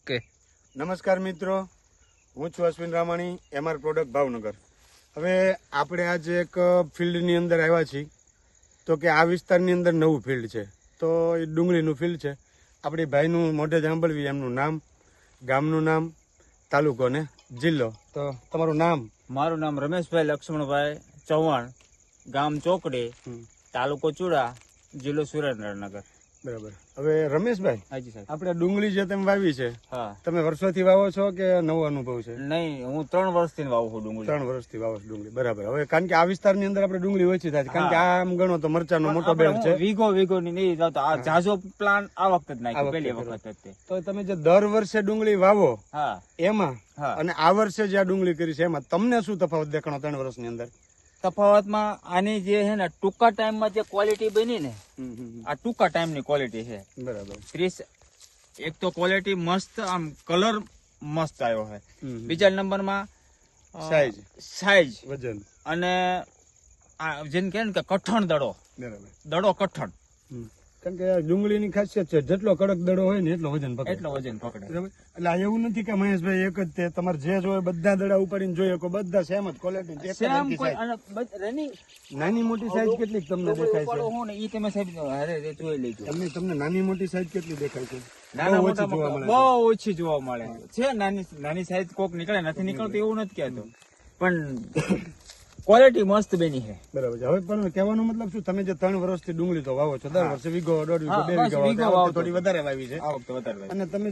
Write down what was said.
Okay નમસ્કાર મિત્રો, હું છું અશ્વિન રામાણી, એમઆર પ્રોડક્ટ ભાવનગર. હવે આપણે આજે એક ફિલ્ડની અંદર આવ્યા છીએ, તો કે આ વિસ્તારની અંદર નવું ફિલ્ડ છે, તો એ ડુંગળીનું ફિલ્ડ છે. આપણી ભાઈનું મોઢે સાંભળવી, એમનું નામ, ગામનું નામ, તાલુકો ને જિલ્લો. તો તમારું નામ? મારું નામ રમેશભાઈ લક્ષ્મણભાઈ ચૌહાણ, ગામ ચોકડી, તાલુકો ચુડા, જિલ્લો સુરેન્દ્રનગર. બરાબર. હવે રમેશભાઈ, હાજી સાહેબ. આપણે ડુંગળી જે તમે વાવી છે, હા. તમે વર્ષોથી વાવો છો કે નવો અનુભવ છે? નહીં, હું 3 વર્ષથી વાવું છું ડુંગળી. 3 વર્ષથી વાવો છો ડુંગળી. બરાબર. હવે કારણ કે આ વિસ્તારની અંદર આપણે ડુંગળી ઓછી થાય છે, કારણ કે આ આમ ગણો તો મરચાનો મોટો બેડ છે. વીઘો ની નહીં જાતો. આ ઝાઝો પ્લાન આ વખતે જ નાખ્યો, પહેલી વખત જ તે. તો તમે જે દર વર્ષે ડુંગળી વાવો હા એમાં હા. અને આ વર્ષે જે આ ડુંગળી કરી છે એમાં તમને શું તફાવત દેખાણો 3 વર્ષની અંદર? તફાવતમાં આની જે છે ને ટૂંકા ટાઈમમાં જે ક્વોલિટી બની ને, આ ટૂંકા ટાઈમની ક્વોલિટી છે. બરાબર. 30 એક તો ક્વોલિટી મસ્ત, આમ કલર મસ્ત આવ્યો છે. બીજા નંબરમાં સાઈઝ વજન અને આ જેને કહે ને કે કઠણ દડો. બરાબર. દડો કઠણ. કારણ કે ડુંગળીની ખાસિયત છે, જેટલો કડક દડો હોય ને એટલો વજન પકડે. એટલો વજન પકડે. બરાબર. એટલે આ એવું નથી કે મહેશભાઈ એક જ તે તમારે જે જોઈએ બધા દડા ઉપાડીને જોઈએ, કોઈ બધા સેમ જ ક્વોલિટી. સેમ કોઈ અને નાની મોટી સાઈઝ કેટલી તમને દેખાય છે? હું ને ઈ તમે સાહેબ અરે જોઈ લેજો. તમને નાની મોટી સાઈઝ કેટલી દેખાય છે? નાના બહુ મોટા ઓછી જોવા મળે છે. બહુ ઓછી જોવા મળે છે. નાની સાઈઝ કોક નીકળે, નથી નીકળતું એવું નથી કહેતો, પણ ક્વોલિટી મસ્ત બની છે. બરાબર છે. હવે પણ કહેવાનો મતલબ શું, તમે જે 3 વર્ષથી ડુંગળી તો વાવો છો, દર વર્ષે વીઘો, 1.5 વીઘો, 2 વીઘો, વીઘો થોડી વધારે વાવી છે આ વખતે વધારે. અને તમે